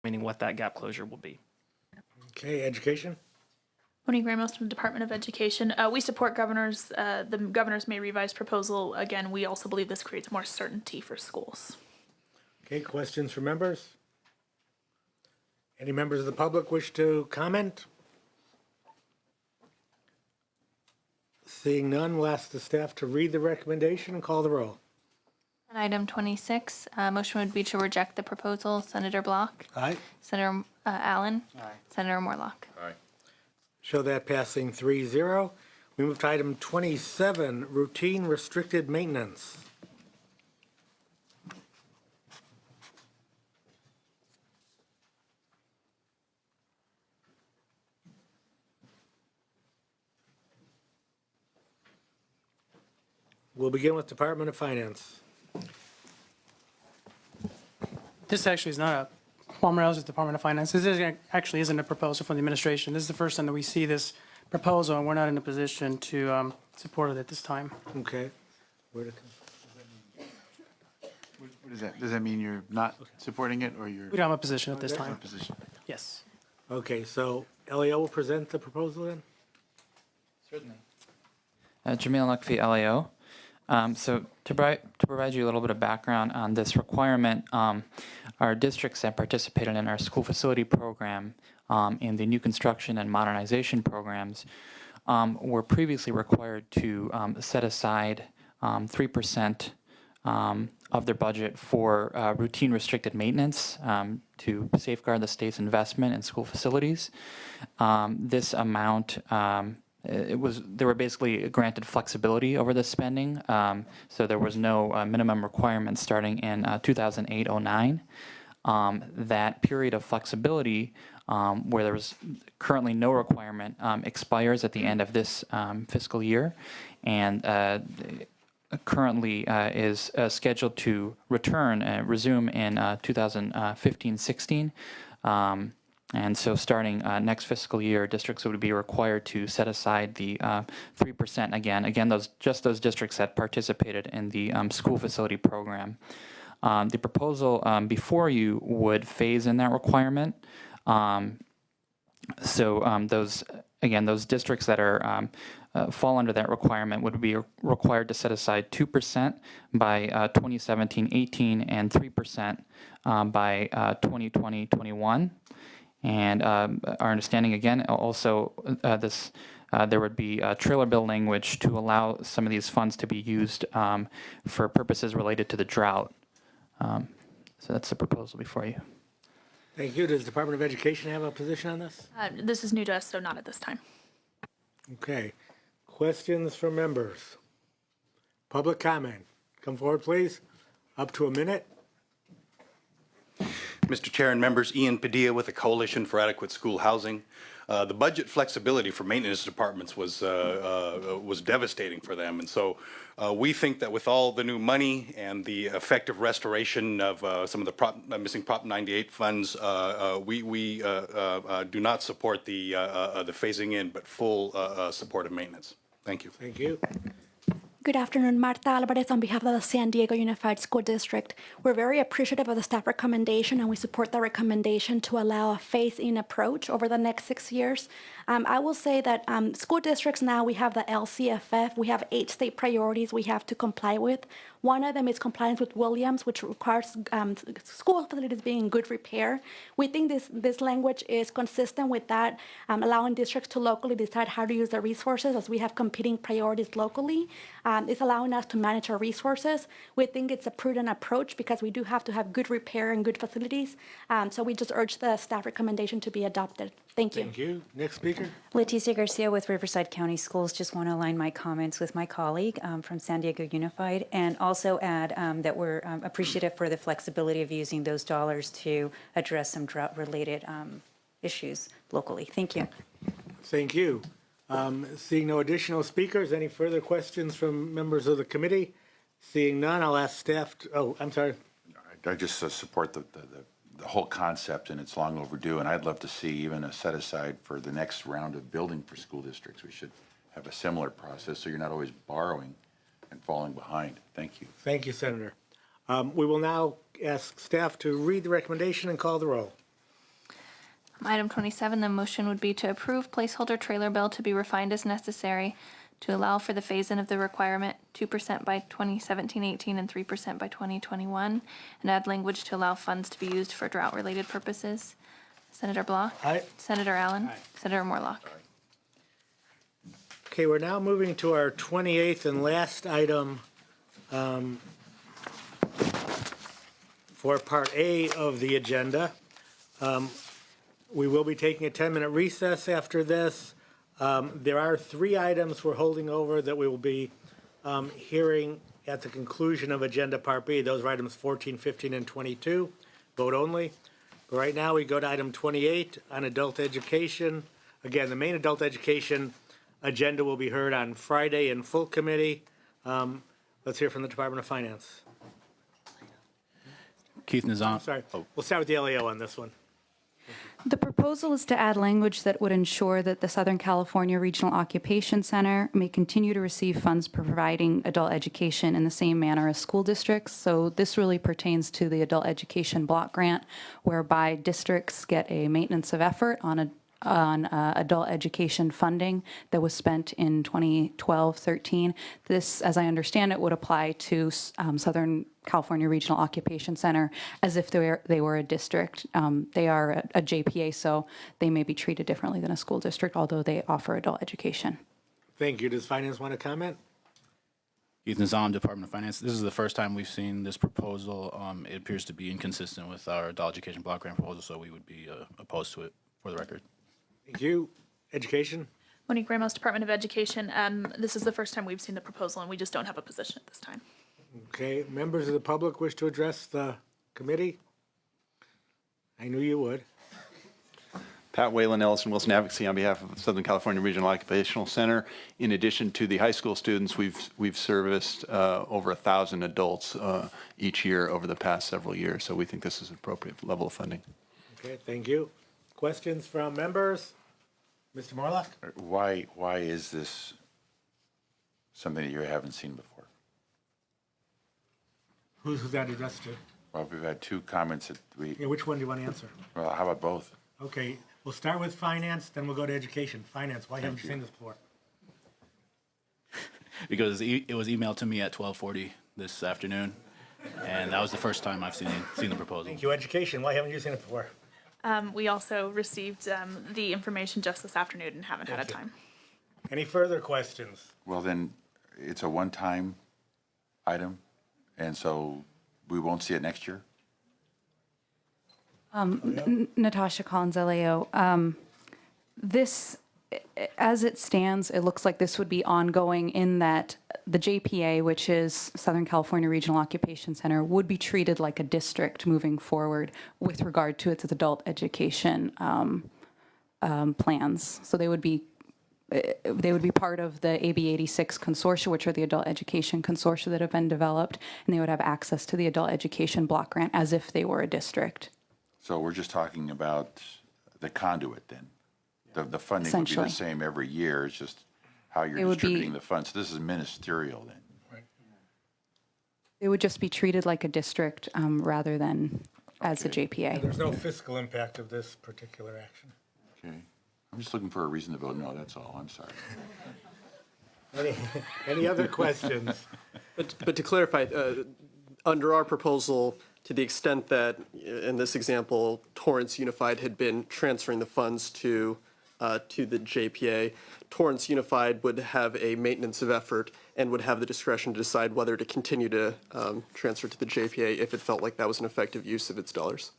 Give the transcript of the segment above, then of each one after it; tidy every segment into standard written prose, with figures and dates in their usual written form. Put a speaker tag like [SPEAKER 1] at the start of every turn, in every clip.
[SPEAKER 1] meaning what that gap closure will be.
[SPEAKER 2] Okay, education.
[SPEAKER 3] Monique Ramos from the Department of Education. We support the governor's May revised proposal. Again, we also believe this creates more certainty for schools.
[SPEAKER 2] Okay, questions for members? Any members of the public wish to comment? Seeing none, we'll ask the staff to read the recommendation and call the roll.
[SPEAKER 4] On item 26, motion would be to reject the proposal. Senator Block?
[SPEAKER 2] Aye.
[SPEAKER 4] Senator Allen? Aye. Senator Morlock?
[SPEAKER 5] Aye.
[SPEAKER 2] Show that passing 3-0. We move to item 27, routine restricted maintenance. We'll begin with Department of Finance.
[SPEAKER 6] This actually is not a Paul Morales' Department of Finance. Actually isn't a proposal from the administration. This is the first time that we see this proposal, and we're not in a position to support it at this time.
[SPEAKER 2] Okay.
[SPEAKER 5] What is that? Does that mean you're not supporting it, or you're?
[SPEAKER 6] We don't have a position at this time.
[SPEAKER 5] Position.
[SPEAKER 6] Yes.
[SPEAKER 2] Okay, so LAO will present the proposal then?
[SPEAKER 7] Certainly. Jamil Nakfi, LAO. So to provide you a little bit of background on this requirement, our districts that participated in our school facility program in the new construction and modernization programs were previously required to set aside 3% of their budget for routine restricted maintenance to safeguard the state's investment in school facilities. This amount they were basically granted flexibility over the spending, so there was no minimum requirement starting in 2008-09. That period of flexibility, where there was currently no requirement, expires at the end of this fiscal year, and currently is scheduled to resume in 2015-16. And so starting next fiscal year, districts would be required to set aside the 3% again, those districts that participated in the school facility program. The proposal before you would phase in that requirement. Those districts that are fall under that requirement would be required to set aside 2% by 2017-18 and 3% by 2020-21. And our understanding, again, also there would be trailer bill language to allow some of these funds to be used for purposes related to the drought. So that's the proposal before you.
[SPEAKER 2] Thank you. Does the Department of Education have a position on this?
[SPEAKER 3] This is new to us, so not at this time.
[SPEAKER 2] Okay. Questions from members? Public comment. Come forward, please. Up to a minute.
[SPEAKER 8] Mr. Chair and members, Ian Padilla with the Coalition for Adequate School Housing. The budget flexibility for maintenance departments was devastating for them, and so we think that with all the new money and the effective restoration of some of the missing Prop 98 funds, we do not support the phasing in, but full support of maintenance. Thank you.
[SPEAKER 2] Thank you.
[SPEAKER 9] Good afternoon, Marta Alvarez on behalf of the San Diego Unified School District. We're very appreciative of the staff recommendation, and we support the recommendation to allow a phase-in approach over the next 6 years. I will say that school districts now, we have the LCFF, we have 8 state priorities we have to comply with. One of them is compliance with Williams, which requires school facilities being in good repair. We think this language is consistent with that, allowing districts to locally decide how to use their resources as we have competing priorities locally. It's allowing us to manage our resources. We think it's a prudent approach because we do have to have good repair and good facilities. So we just urge the staff recommendation to be adopted. Thank you.
[SPEAKER 2] Thank you. Next speaker.
[SPEAKER 10] Leticia Garcia with Riverside County Schools. Just want to align my comments with my colleague from San Diego Unified, and also add that we're appreciative for the flexibility of using those dollars to address some drought-related issues locally. Thank you.
[SPEAKER 2] Thank you. Seeing no additional speakers, any further questions from members of the committee? Seeing none, I'll ask staff to, oh, I'm sorry.
[SPEAKER 5] I just support the whole concept, and it's long overdue, and I'd love to see even a set aside for the next round of building for school districts. We should have a similar process so you're not always borrowing and falling behind. Thank you.
[SPEAKER 2] Thank you, Senator. We will now ask staff to read the recommendation and call the roll.
[SPEAKER 4] Item 27, the motion would be to approve placeholder trailer bill to be refined as necessary to allow for the phase-in of the requirement 2% by 2017-18 and 3% by 2021, and add language to allow funds to be used for drought-related purposes. Senator Block?
[SPEAKER 2] Aye.
[SPEAKER 4] Senator Allen? Senator Morlock?
[SPEAKER 2] Okay, we're now moving to our 28th and last item for Part A of the agenda. We will be taking a 10-minute recess after this. There are 3 items we're holding over that we will be hearing at the conclusion of Agenda Part B. Those are items 14, 15, and 22, vote only. But right now, we go to item 28 on adult education. Again, the main adult education agenda will be heard on Friday in full committee. Let's hear from the Department of Finance.
[SPEAKER 11] Keith Nizam.
[SPEAKER 2] Sorry, we'll start with the LAO on this one.
[SPEAKER 12] The proposal is to add language that would ensure that the Southern California Regional Occupation Center may continue to receive funds for providing adult education in the same manner as school districts. So this really pertains to the adult education block grant, whereby districts get a maintenance of effort on adult education funding that was spent in 2012-13. This, as I understand it, would apply to Southern California Regional Occupation Center as if they were a district. They are a JPA, so they may be treated differently than a school district, although they offer adult education.
[SPEAKER 2] Thank you. Does Finance want to comment?
[SPEAKER 11] Keith Nizam, Department of Finance. This is the first time we've seen this proposal. It appears to be inconsistent with our adult education block grant proposal, so we would be opposed to it, for the record.
[SPEAKER 2] Thank you. Education?
[SPEAKER 3] Monique Ramos, Department of Education. This is the first time we've seen the proposal, and we just don't have a position at this time.
[SPEAKER 2] Okay, members of the public wish to address the committee? I knew you would.
[SPEAKER 13] Pat Whalen, Ellison Wilson Advocacy on behalf of Southern California Regional Occupational Center. In addition to the high school students, we've serviced over 1,000 adults each year over the past several years, so we think this is an appropriate level of funding.
[SPEAKER 2] Okay, thank you. Questions from members? Mr. Morlock?
[SPEAKER 5] Why is this something that you haven't seen before?
[SPEAKER 2] Who's that addressed to?
[SPEAKER 5] Well, we've had 2 comments that
[SPEAKER 2] Yeah, which one do you want to answer?
[SPEAKER 5] well, how about both?
[SPEAKER 2] Okay, we'll start with finance, then we'll go to education. Finance, why haven't you seen this before?
[SPEAKER 11] Because it was emailed to me at 12:40 this afternoon, and that was the first time I've seen the proposal.
[SPEAKER 2] Thank you. Education, why haven't you seen it before?
[SPEAKER 3] We also received the information just this afternoon and haven't had a time.
[SPEAKER 2] Any further questions?
[SPEAKER 5] Well, then, it's a one-time item, and so we won't see it next year?
[SPEAKER 12] Natasha Collins, LAO. This, as it stands, it looks like this would be ongoing in that the JPA, which is Southern California Regional Occupation Center, would be treated like a district moving forward with regard to its adult education plans. So they would be part of the AB 86 consortia, which are the adult education consortia that have been developed, and they would have access to the adult education block grant as if they were a district.
[SPEAKER 5] So we're just talking about the conduit then? The funding would be the same every year, it's just how you're distributing the funds. This is ministerial then? Right.
[SPEAKER 12] It would just be treated like a district rather than as a JPA.
[SPEAKER 2] And there's no fiscal impact of this particular action.
[SPEAKER 5] Okay. I'm just looking for a reason to vote no, that's all. I'm sorry.
[SPEAKER 2] Any other questions?
[SPEAKER 14] But to clarify, under our proposal, to the extent that, in this example, Torrance Unified had been transferring the funds to the JPA, Torrance Unified would have a maintenance of effort and would have the discretion to decide whether to continue to transfer to the JPA if it felt like that was an effective use of its dollars.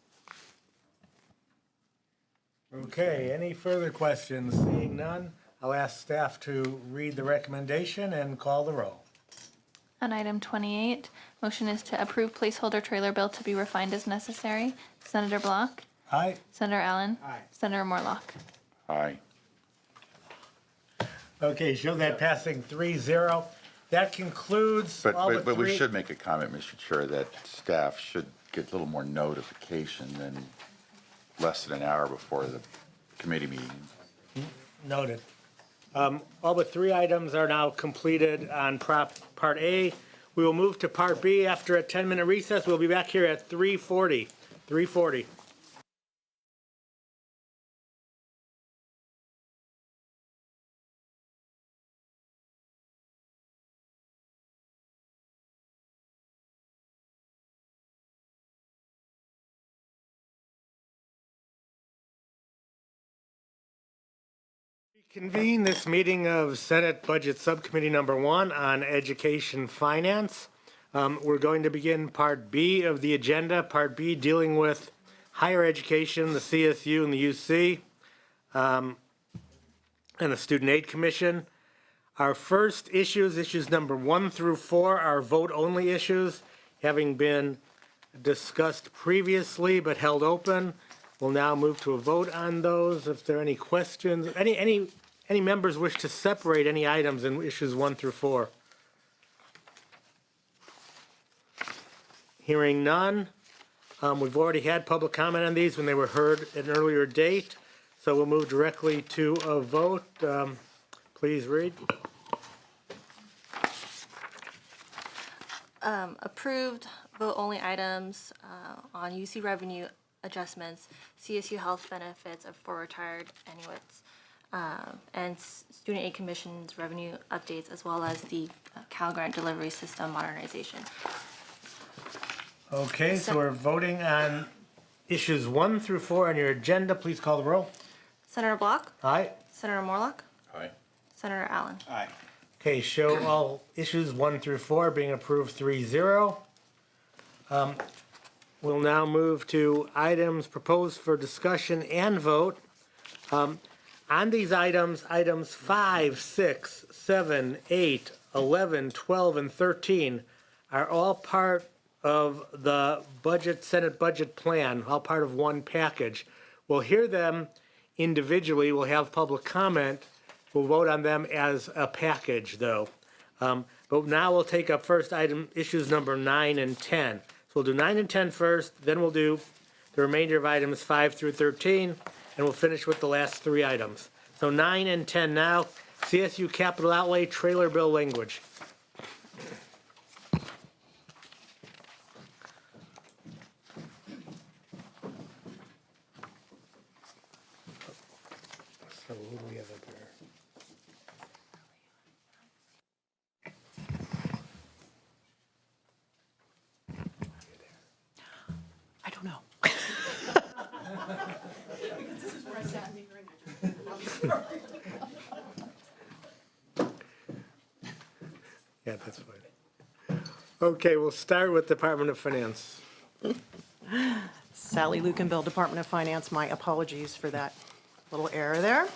[SPEAKER 2] Okay, any further questions? Seeing none, I'll ask staff to read the recommendation and call the roll.
[SPEAKER 4] On item 28, motion is to approve placeholder trailer bill to be refined as necessary. Senator Block?
[SPEAKER 2] Aye.
[SPEAKER 4] Senator Allen?
[SPEAKER 2] Aye.
[SPEAKER 4] Senator Morlock?
[SPEAKER 5] Aye.
[SPEAKER 2] Okay, show that passing 3-0. That concludes all the
[SPEAKER 5] But we
[SPEAKER 2] three-
[SPEAKER 5] should make a comment, Mr. Chair, that staff should get a little more notification than less than an hour before the committee meeting.
[SPEAKER 2] Noted. All but 3 items are now completed on Part A. We will move to Part B after a 10-minute recess. We'll be back here at 3:40. Convene this meeting of Senate Budget Subcommittee Number 1 on Education Finance. We're going to begin Part B of the agenda. Part B dealing with higher education, the CSU and the UC, and the Student Aid Commission. Our first issues number 1 through 4, are vote-only issues, having been discussed previously but held open. We'll now move to a vote on those. If there are any questions, any members wish to separate any items in issues 1 through 4? Hearing none. We've already had public comment on these when they were heard at an earlier date, so we'll move directly to a vote. Please read.
[SPEAKER 15] Approved vote-only items on UC revenue adjustments, CSU health benefits for retired Inuits, and Student Aid Commission's revenue updates, as well as the Cal Grant delivery system modernization.
[SPEAKER 2] Okay, so we're voting on issues 1 through 4 on your agenda. Please call the roll.
[SPEAKER 15] Senator Block?
[SPEAKER 2] Aye.
[SPEAKER 15] Senator Morlock?
[SPEAKER 5] Aye.
[SPEAKER 15] Senator Allen?
[SPEAKER 5] Aye.
[SPEAKER 2] Okay, show all issues 1 through 4 being approved 3-0. We'll now move to items proposed for discussion and vote. On these items, items 5, 6, 7, 8, 11, 12, and 13 are all part of the Senate budget plan, all part of one package. We'll hear them individually. We'll have public comment. We'll vote on them as a package, though. But now we'll take up first issues number 9 and 10. So we'll do 9 and 10 first, then we'll do the remainder of items 5 through 13, and we'll finish with the last 3 items. So 9 and 10 now. CSU capital outlay trailer bill language. So who do we have up here?
[SPEAKER 16] I don't know.
[SPEAKER 2] Yeah, that's fine. Okay, we'll start with Department of Finance.
[SPEAKER 16] Sally Lukenbill, Department of Finance. My apologies for that little error there.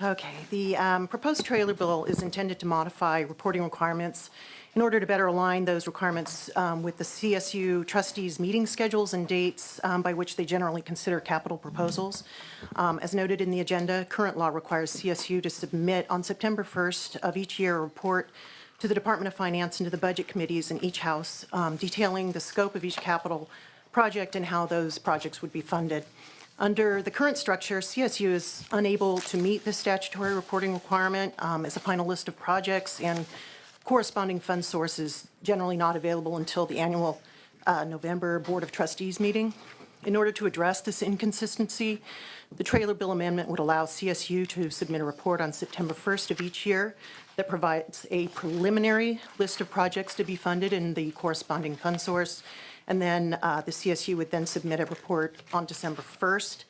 [SPEAKER 16] Okay, the proposed trailer bill is intended to modify reporting requirements in order to better align those requirements with the CSU trustees' meeting schedules and dates by which they generally consider capital proposals. As noted in the agenda, current law requires CSU to submit on September 1st of each year a report to the Department of Finance and to the budget committees in each house detailing the scope of each capital project and how those projects would be funded. Under the current structure, CSU is unable to meet the statutory reporting requirement as a final list of projects, and corresponding fund sources generally not available until the annual November Board of Trustees meeting. In order to address this inconsistency, the trailer bill amendment would allow CSU to submit a report on September 1st of each year that provides a preliminary list of projects to be funded in the corresponding fund source. And then the CSU would then submit a report on December 1st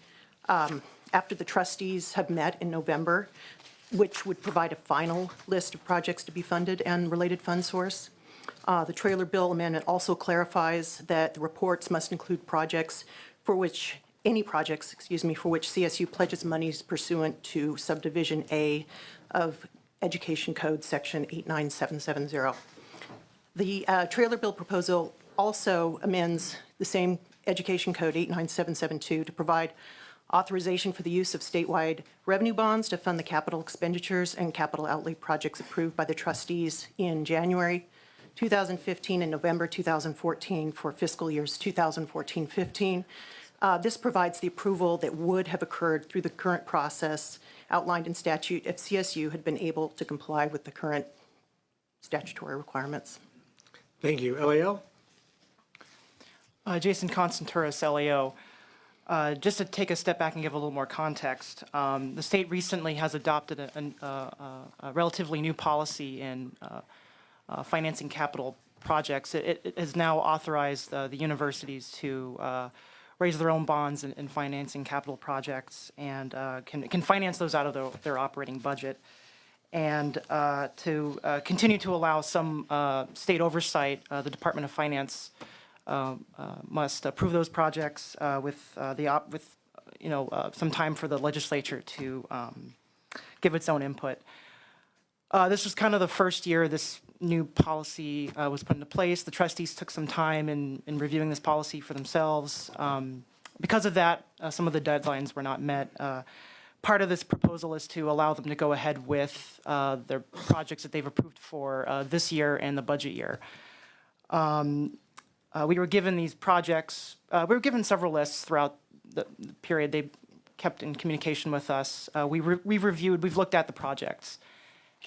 [SPEAKER 16] after the trustees have met in November, which would provide a final list of projects to be funded and related fund source. The trailer bill amendment also clarifies that the reports must include projects for which, any projects, for which CSU pledges monies pursuant to subdivision A of Education Code Section 89770. The trailer bill proposal also amends the same Education Code 89772 to provide authorization for the use of statewide revenue bonds to fund the capital expenditures and capital outlay projects approved by the trustees in January 2015 and November 2014 for fiscal years 2014-15. This provides the approval that would have occurred through the current process outlined in statute if CSU had been able to comply with the current statutory requirements.
[SPEAKER 2] Thank you. LAO?
[SPEAKER 17] Jason Constanturis, LAO. Just to take a step back and give a little more context, the state recently has adopted a relatively new policy in financing capital projects. It has now authorized the universities to raise their own bonds in financing capital projects and can finance those out of their operating budget. And to continue to allow some state oversight, the Department of Finance must approve those projects with some time for the legislature to give its own input. This was kind of the first year this new policy was put into place. The trustees took some time in reviewing this policy for themselves. Because of that, some of the deadlines were not met. Part of this proposal is to allow them to go ahead with their projects that they've approved for this year and the budget year. We were given these projects, we were given several lists throughout the period. They kept in communication with us. We've looked at the projects.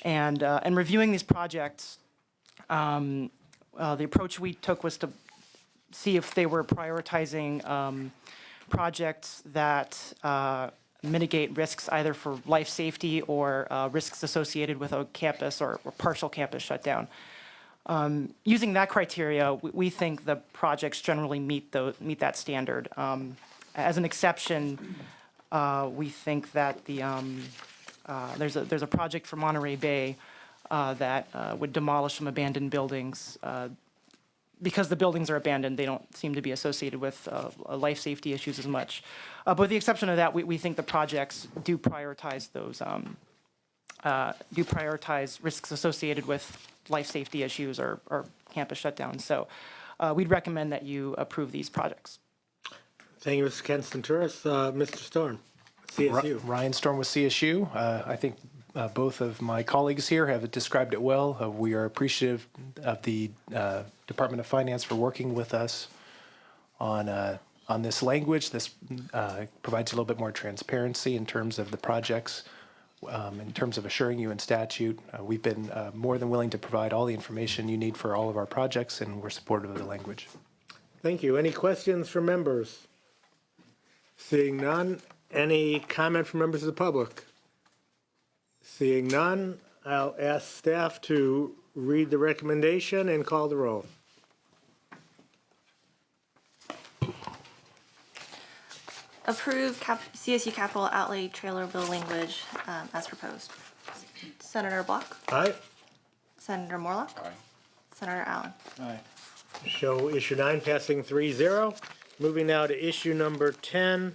[SPEAKER 17] And reviewing these projects, the approach we took was to see if they were prioritizing projects that mitigate risks either for life safety or risks associated with a campus or partial campus shutdown. Using that criteria, we think the projects generally meet that standard. As an exception, we think that there's a project for Monterey Bay that would demolish some abandoned buildings. Because the buildings are abandoned, they don't seem to be associated with life safety issues as much. But with the exception of that, we think the projects do prioritize risks associated with life safety issues or campus shutdowns. So we'd recommend that you approve these projects.
[SPEAKER 2] Thank you, Mr. Constanturis. Mr. Storm, CSU.
[SPEAKER 18] Ryan Storm with CSU. I think both of my colleagues here have described it well. We are appreciative of the Department of Finance for working with us on this language. This provides a little bit more transparency in terms of the projects, in terms of assuring you in statute. We've been more than willing to provide all the information you need for all of our projects, and we're supportive of the language.
[SPEAKER 2] Thank you. Any questions from members? Seeing none, any comment from members of the public? Seeing none, I'll ask staff to read the recommendation and call the roll.
[SPEAKER 15] Approve CSU capital outlay trailer bill language as proposed. Senator Block?
[SPEAKER 2] Aye.
[SPEAKER 15] Senator Morlock?
[SPEAKER 11] Aye.
[SPEAKER 15] Senator Allen?
[SPEAKER 11] Aye.
[SPEAKER 2] Show issue 9 passing 3-0. Moving now to issue number 10,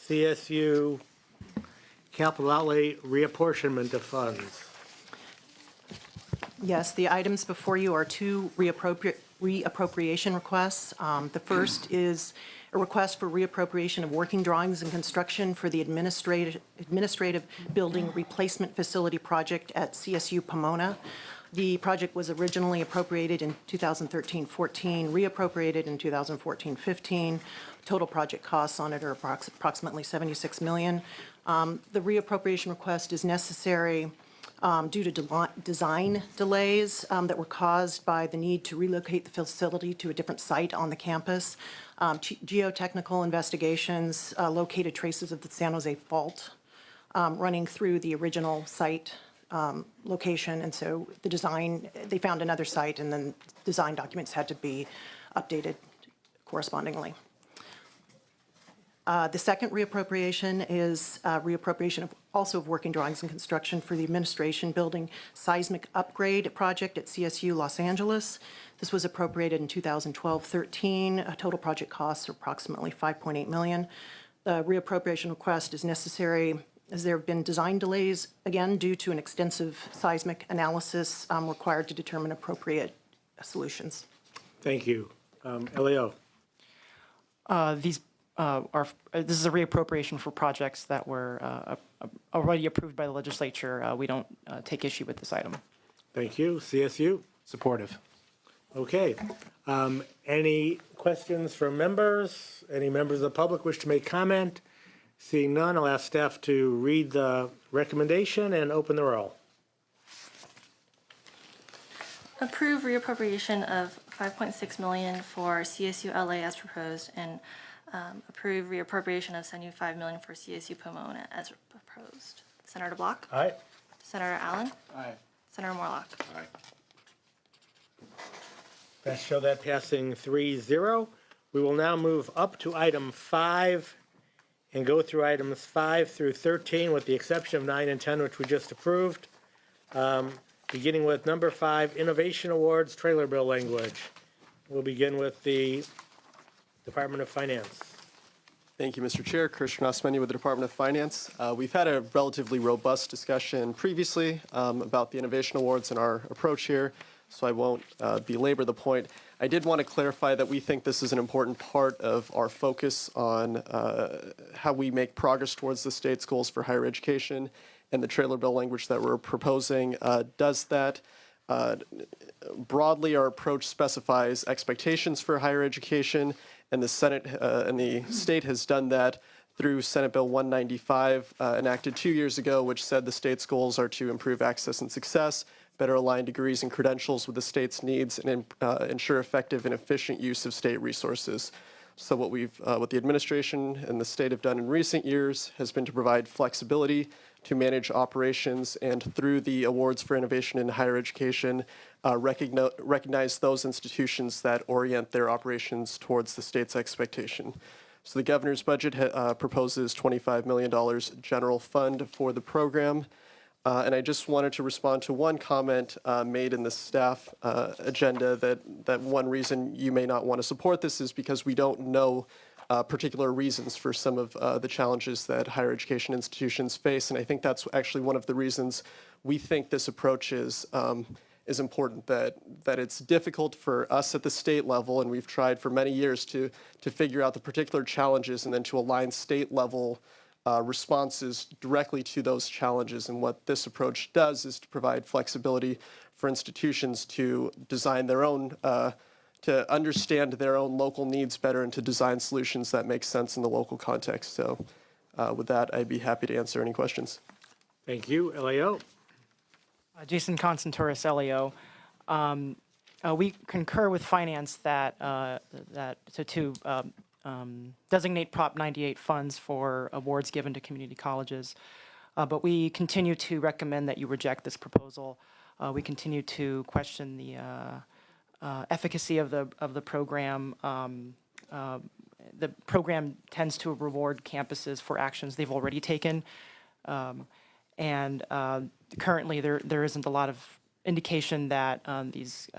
[SPEAKER 2] CSU capital outlay reapportionment of funds.
[SPEAKER 16] Yes, the items before you are two reappropriation requests. The first is a request for reappropriation of working drawings and construction for the administrative building replacement facility project at CSU Pomona. The project was originally appropriated in 2013-14, reappropriated in 2014-15. Total project costs on it are approximately $76 million. The reappropriation request is necessary due to design delays that were caused by the need to relocate the facility to a different site on the campus. Geotechnical investigations located traces of the San Jose fault running through the original site location, and so they found another site, and then design documents had to be updated correspondingly. The second reappropriation is reappropriation of working drawings and construction for the administration building seismic upgrade project at CSU Los Angeles. This was appropriated in 2012-13. Total project costs are approximately $5.8 million. The reappropriation request is necessary as there have been design delays, again, due to an extensive seismic analysis required to determine appropriate solutions.
[SPEAKER 2] Thank you. LAO.
[SPEAKER 17] This is a reappropriation for projects that were already approved by the legislature. We don't take issue with this item.
[SPEAKER 2] Thank you. CSU.
[SPEAKER 18] Supportive.
[SPEAKER 2] Okay. Any questions from members? Any members of the public wish to make comment? Seeing none, I'll ask staff to read the recommendation and open the roll.
[SPEAKER 15] Approve reappropriation of $5.6 million for CSU LA as proposed, and approve reappropriation of $75 million for CSU Pomona as proposed. Senator Block?
[SPEAKER 2] Aye.
[SPEAKER 15] Senator Allen?
[SPEAKER 11] Aye.
[SPEAKER 15] Senator Morlock?
[SPEAKER 11] Aye.
[SPEAKER 2] Let's show that passing 3-0. We will now move up to item 5 and go through items 5 through 13 with the exception of 9 and 10, which we just approved. Beginning with number 5, Innovation Awards trailer bill language. We'll begin with the Department of Finance.
[SPEAKER 14] Thank you, Mr. Chair. Christian Osmendi with the Department of Finance. We've had a relatively robust discussion previously about the Innovation Awards and our approach here, so I won't belabor the point. I did want to clarify that we think this is an important part of our focus on how we make progress towards the state's goals for higher education, and the trailer bill language that we're proposing does that. Broadly, our approach specifies expectations for higher education, and the Senate and the state has done that through Senate Bill 195, enacted 2 years ago, which said the state's goals are to improve access and success, better align degrees and credentials with the state's needs, and ensure effective and efficient use of state resources. So what the administration and the state have done in recent years has been to provide flexibility to manage operations, and through the awards for innovation in higher education, recognize those institutions that orient their operations towards the state's expectation. So the governor's budget proposes $25 million general fund for the program. And I just wanted to respond to one comment made in the staff agenda that one reason you may not want to support this is because we don't know particular reasons for some of the challenges that higher education institutions face. And I think that's actually one of the reasons we think this approach is important, that it's difficult for us at the state level, and we've tried for many years to figure out the particular challenges and then to align state level responses directly to those challenges. And what this approach does is to provide flexibility for institutions to design their own, to understand their own local needs better and to design solutions that make sense in the local context. So with that, I'd be happy to answer any questions.
[SPEAKER 2] Thank you. LAO.
[SPEAKER 17] Jason Constantouris, LAO. We concur with finance that to designate Prop 98 funds for awards given to community colleges, but we continue to recommend that you reject this proposal. We continue to question the efficacy of the program. The program tends to reward campuses for actions they've already taken, and currently there isn't a lot of indication that these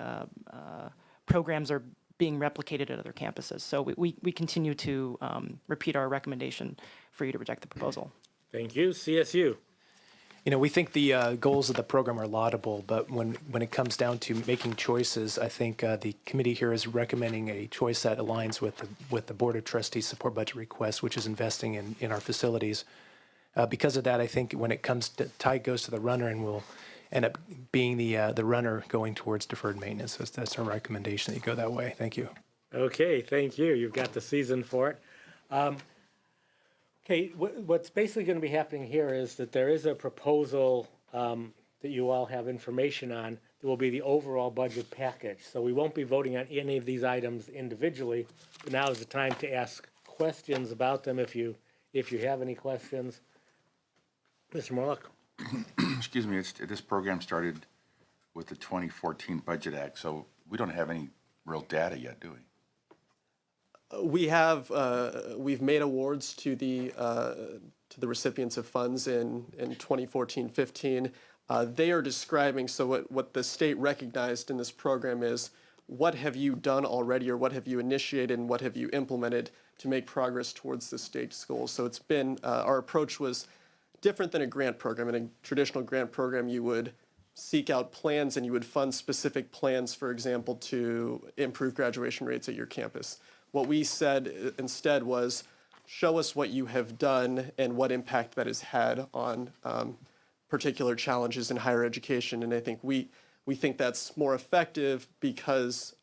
[SPEAKER 17] programs are being replicated at other campuses. So we continue to repeat our recommendation for you to reject the proposal.
[SPEAKER 2] Thank you. CSU.
[SPEAKER 18] You know, we think the goals of the program are laudable, but when it comes down to making choices, I think the committee here is recommending a choice that aligns with the Board of Trustees support budget request, which is investing in our facilities. Because of that, I think when it comes to tide goes to the runner, and we'll end up being the runner going towards deferred maintenance. That's our recommendation that you go that way. Thank you.
[SPEAKER 2] Okay, thank you. You've got the season for it. Okay, what's basically going to be happening here is that there is a proposal that you all have information on that will be the overall budget package. So we won't be voting on any of these items individually. But now is the time to ask questions about them if you have any questions. Mr. Morlock.
[SPEAKER 5] Excuse me, this program started with the 2014 Budget Act, so we don't have any real data yet, do we?
[SPEAKER 14] We have we've made awards to the recipients of funds in 2014-15. They are describing, so what the state recognized in this program is what have you done already, or what have you initiated, and what have you implemented to make progress towards the state's goals. So it's been our approach was different than a grant program. In a traditional grant program, you would seek out plans and you would fund specific plans, for example, to improve graduation rates at your campus. What we said instead was, show us what you have done and what impact that has had on particular challenges in higher education. And I think we think that's more effective because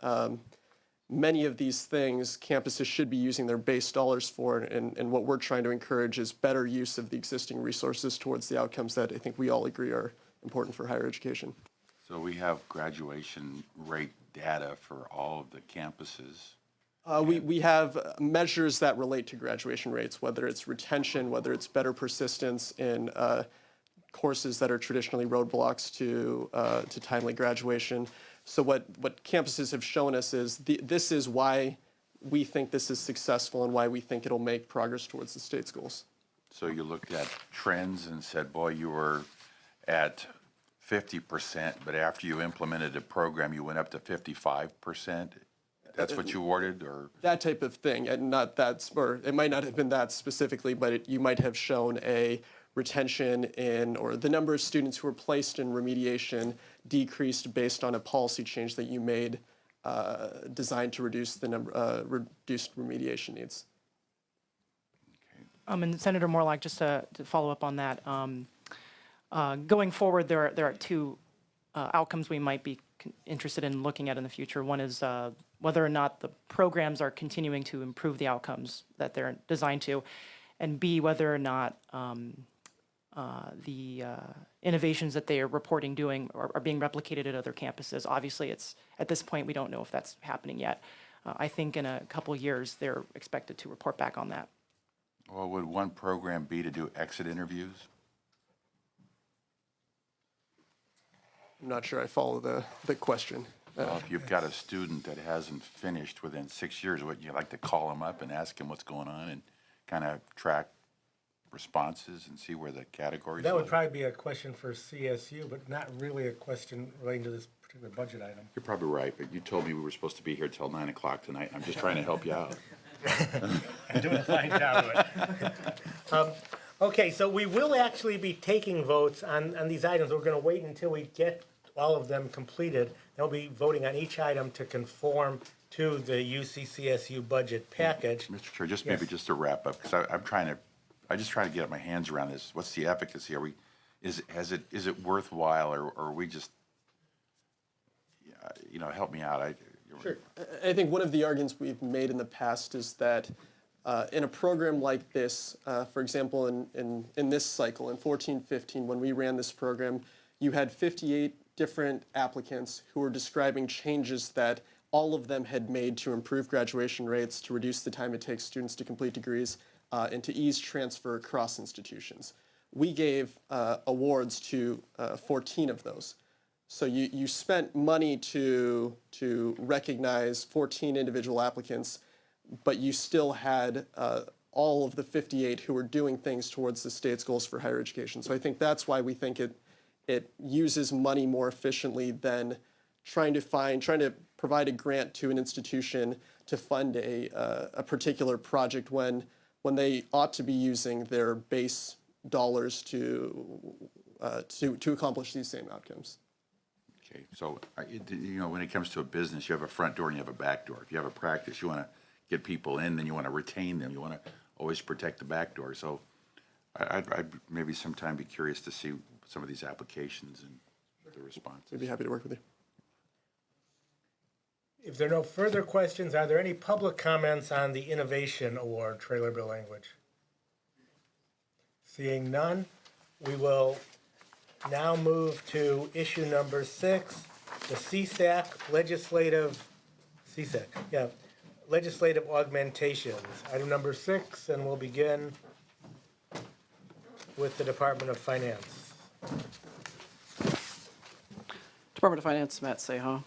[SPEAKER 14] many of these things campuses should be using their base dollars for, and what we're trying to encourage is better use of the existing resources towards the outcomes that I think we all agree are important for higher education.
[SPEAKER 5] So we have graduation rate data for all of the campuses.
[SPEAKER 14] We have measures that relate to graduation rates, whether it's retention, whether it's better persistence in courses that are traditionally roadblocks to timely graduation. So what campuses have shown us is this is why we think this is successful and why we think it'll make progress towards the state's goals.
[SPEAKER 5] So you looked at trends and said, boy, you were at 50%, but after you implemented a program, you went up to 55%? That's what you awarded, or?
[SPEAKER 14] That type of thing, and not that, or it might not have been that specifically, but you might have shown a retention in, or the number of students who were placed in remediation decreased based on a policy change that you made designed to reduce the number, reduced remediation needs.
[SPEAKER 17] And Senator Morlock, just to follow up on that, going forward, there are two outcomes we might be interested in looking at in the future. One is whether or not the programs are continuing to improve the outcomes that they're designed to, and B, whether or not the innovations that they are reporting doing are being replicated at other campuses. Obviously, it's at this point, we don't know if that's happening yet. I think in a couple of years, they're expected to report back on that.
[SPEAKER 5] Well, would one program be to do exit interviews?
[SPEAKER 14] I'm not sure I follow the question.
[SPEAKER 5] Well, if you've got a student that hasn't finished within 6 years, would you like to call them up and ask them what's going on and kind of track responses and see where the categories
[SPEAKER 2] That would
[SPEAKER 5] lie?
[SPEAKER 2] probably be a question for CSU, but not really a question relating to this particular budget item.
[SPEAKER 5] You're probably right, but you told me we were supposed to be here till 9 o'clock tonight. I'm just trying to help you out.
[SPEAKER 2] You're doing a fine job of it. Okay, so we will actually be taking votes on these items. We're going to wait until we get all of them completed. Then we'll be voting on each item to conform to the UCCSU budget package.
[SPEAKER 5] Mr. Chair, just maybe just to wrap up, because I'm just trying to get my hands around this. What's the efficacy? Is it worthwhile, or are we just, help me out.
[SPEAKER 14] Sure. I think one of the arguments we've made in the past is that in a program like this, for example, in this cycle, in 14-15, when we ran this program, you had 58 different applicants who were describing changes that all of them had made to improve graduation rates, to reduce the time it takes students to complete degrees, and to ease transfer across institutions. We gave awards to 14 of those. So you spent money to recognize 14 individual applicants, but you still had all of the 58 who were doing things towards the state's goals for higher education. So I think that's why we think it uses money more efficiently than trying to provide a grant to an institution to fund a particular project when they ought to be using their base dollars to accomplish these same outcomes.
[SPEAKER 5] Okay, so, when it comes to a business, you have a front door and you have a back door. If you have a practice, you want to get people in, then you want to retain them. You want to always protect the back door. So I'd maybe sometime be curious to see some of these applications and the responses.
[SPEAKER 14] We'd be happy to work with you.
[SPEAKER 2] If there are no further questions, are there any public comments on the Innovation Award trailer bill language? Seeing none, we will now move to issue number 6, the legislative augmentations. Item number 6, and we'll begin with the Department of Finance.
[SPEAKER 19] Department of Finance, Matt Seha.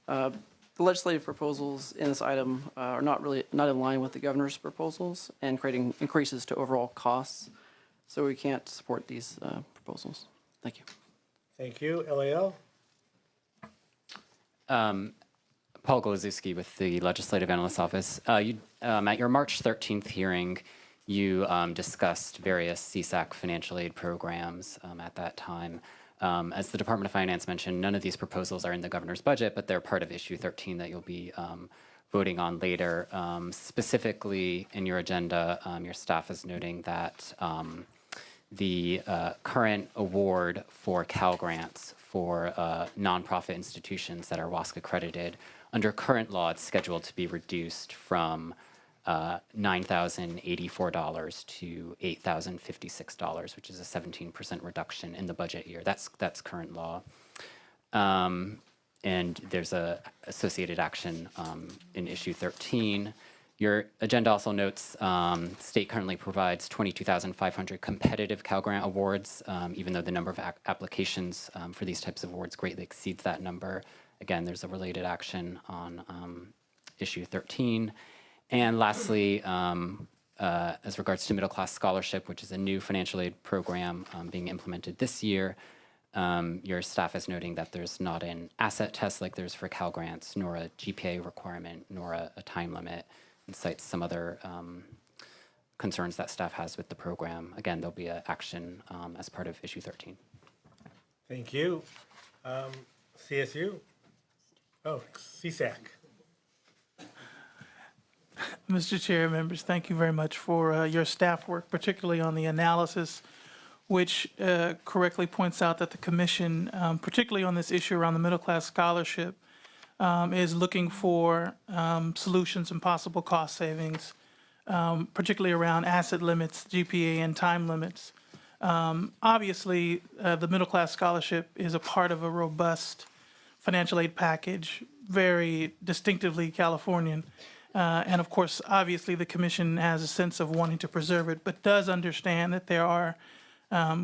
[SPEAKER 19] The legislative proposals in this item are not in line with the governor's proposals and creating increases to overall costs. So we can't support these proposals. Thank you.
[SPEAKER 2] Thank you. LAO?
[SPEAKER 20] Paul Golozewski with the Legislative Analyst's Office. At your March 13th hearing, you discussed various CSAC financial aid programs at that time. As the Department of Finance mentioned, none of these proposals are in the governor's budget, but they're part of issue 13 that you'll be voting on later. Specifically, in your agenda, your staff is noting that the current award for Cal Grants for nonprofit institutions that are WASC accredited, under current law, it's scheduled to be reduced from $9,084 to $8,056, which is a 17% reduction in the budget year. That's current law. And there's a associated action in issue 13. Your agenda also notes state currently provides 22,500 competitive Cal Grant awards, even though the number of applications for these types of awards greatly exceeds that number. Again, there's a related action on issue 13. And lastly, as regards to middle class scholarship, which is a new financial aid program being implemented this year, your staff is noting that there's not an asset test like there's for Cal Grants, nor a GPA requirement, nor a time limit, and cites some other concerns that staff has with the program. Again, there'll be an action as part of issue 13.
[SPEAKER 2] Thank you. CSU? Oh, CSAC.
[SPEAKER 21] Mr. Chair, members, thank you very much for your staff work, particularly on the analysis, which correctly points out that the commission, particularly on this issue around the middle class scholarship, is looking for solutions and possible cost savings, particularly around asset limits, GPA, and time limits. Obviously, the middle class scholarship is a part of a robust financial aid package, very distinctively Californian. And of course, obviously, the commission has a sense of wanting to preserve it, but does understand that there are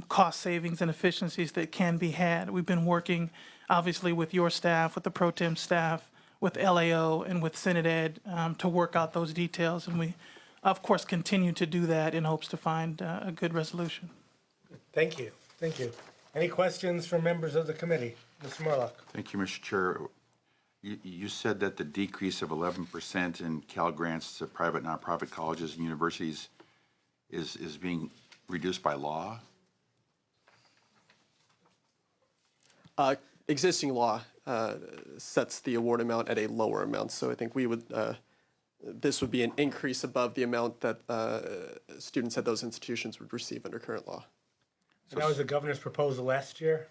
[SPEAKER 21] cost savings and efficiencies that can be had. We've been working, obviously, with your staff, with the pro tem staff, with LAO, and with Senate Ed to work out those details. And we, of course, continue to do that in hopes to find a good resolution.
[SPEAKER 2] Thank you. Thank you. Any questions from members of the committee? Mr. Morlock.
[SPEAKER 5] Thank you, Mr. Chair. You said that the decrease of 11% in Cal Grants to private nonprofit colleges and universities is being reduced by law?
[SPEAKER 14] Existing law sets the award amount at a lower amount, so I think we would, this would be an increase above the amount that students at those institutions would receive under current law.
[SPEAKER 2] And that was the governor's proposal last year?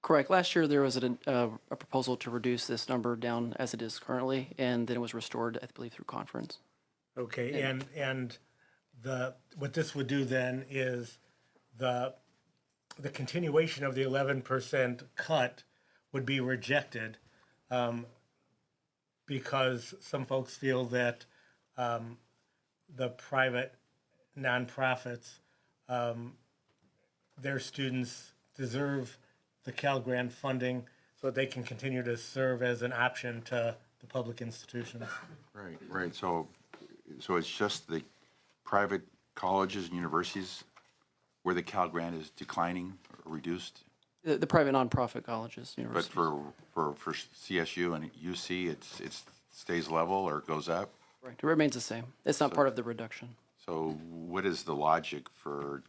[SPEAKER 19] Correct. Last year, there was a proposal to reduce this number down as it is currently, and then it was restored, I believe, through conference.
[SPEAKER 2] Okay, and what this would do then is the continuation of the 11% cut would be rejected because some folks feel that the private nonprofits, their students deserve the Cal Grant funding so that they can continue to serve as an option to the public institutions.
[SPEAKER 5] Right. So it's just the private colleges and universities where the Cal Grant is declining or reduced?
[SPEAKER 19] The private nonprofit colleges, universities.
[SPEAKER 5] But for CSU and UC, it stays level or goes up?
[SPEAKER 19] Right. It remains the same. It's not part of the reduction.
[SPEAKER 5] So what is the logic for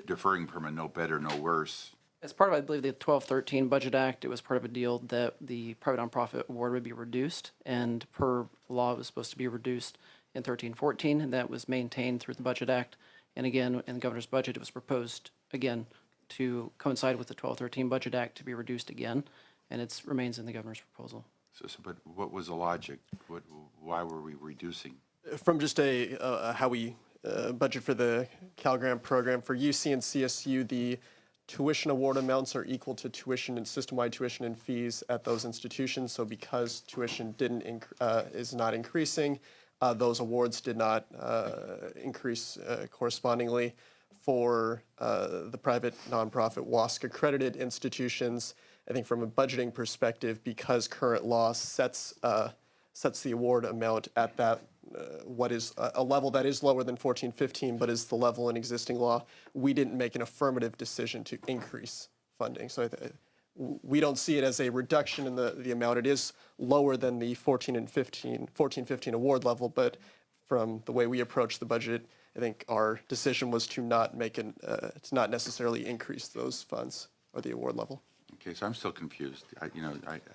[SPEAKER 5] deferring from a no better, no worse?
[SPEAKER 19] As part of, I believe, the 12-13 Budget Act, it was part of a deal that the private nonprofit award would be reduced, and per law, it was supposed to be reduced in 13-14, and that was maintained through the Budget Act. And again, in the governor's budget, it was proposed, again, to coincide with the 12-13 Budget Act to be reduced again, and it remains in the governor's proposal.
[SPEAKER 5] But what was the logic? Why were we reducing?
[SPEAKER 14] From just how we budget for the Cal Grant program, for UC and CSU, the tuition award amounts are equal to tuition and system-wide tuition and fees at those institutions. So because tuition is not increasing, those awards did not increase correspondingly. For the private nonprofit WASC accredited institutions, I think from a budgeting perspective, because current law sets the award amount at that what is a level that is lower than 14-15, but is the level in existing law, we didn't make an affirmative decision to increase funding. So we don't see it as a reduction in the amount. It is lower than the 14-15 award level, but from the way we approach the budget, I think our decision was to not to not necessarily increase those funds or the award level.
[SPEAKER 5] Okay, so I'm still confused. I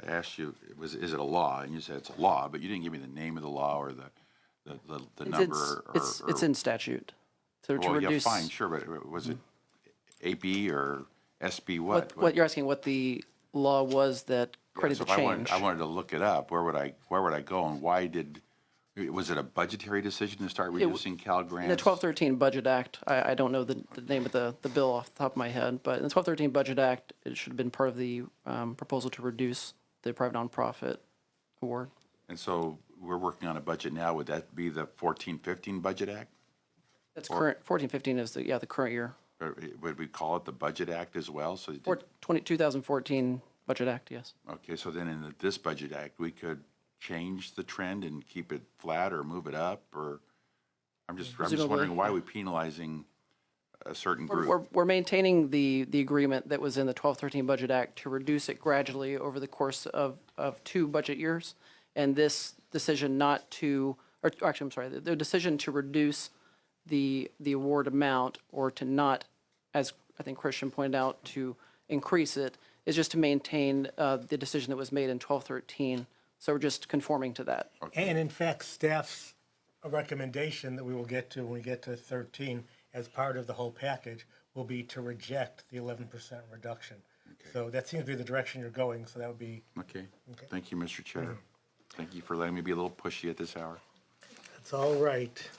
[SPEAKER 5] asked you, is it a law? And you said it's a law, but you didn't give me the name of the law or the number.
[SPEAKER 19] It's in statute. So to reduce.
[SPEAKER 5] Yeah, fine, sure, but was it AB or SB what?
[SPEAKER 19] What you're asking, what the law was that created the change?
[SPEAKER 5] I wanted to look it up. Where would I go, and why was it a budgetary decision to start reducing Cal Grants?
[SPEAKER 19] In the 12-13 Budget Act, I don't know the name of the bill off the top of my head, but in the 12-13 Budget Act, it should have been part of the proposal to reduce the private nonprofit award.
[SPEAKER 5] And so we're working on a budget now. Would that be the 14-15 Budget Act?
[SPEAKER 19] That's current. 14-15 is the current year.
[SPEAKER 5] Or would we call it the Budget Act as well? So
[SPEAKER 19] 2014 Budget Act, yes.
[SPEAKER 5] Okay, so then in this Budget Act, we could change the trend and keep it flat or move it up, or I'm just
[SPEAKER 19] Presumably,
[SPEAKER 5] wondering why
[SPEAKER 19] yeah.
[SPEAKER 5] we're penalizing a certain
[SPEAKER 19] We're,
[SPEAKER 5] group.
[SPEAKER 19] we're maintaining the agreement that was in the 12-13 Budget Act to reduce it gradually over the course of 2 budget years. And this decision not to, or actually, I'm sorry, the decision to reduce the award amount or to not, as I think Christian pointed out, to increase it is just to maintain the decision that was made in 12-13. So we're just conforming to that.
[SPEAKER 2] And in fact, staff's recommendation that we will get to when we get to 13 as part of the whole package will be to reject the 11% reduction. So that seems to be the direction you're going, so that would be.
[SPEAKER 5] Okay. Thank you, Mr. Chair. Thank you for letting me be a little pushy at this hour.
[SPEAKER 2] That's all right.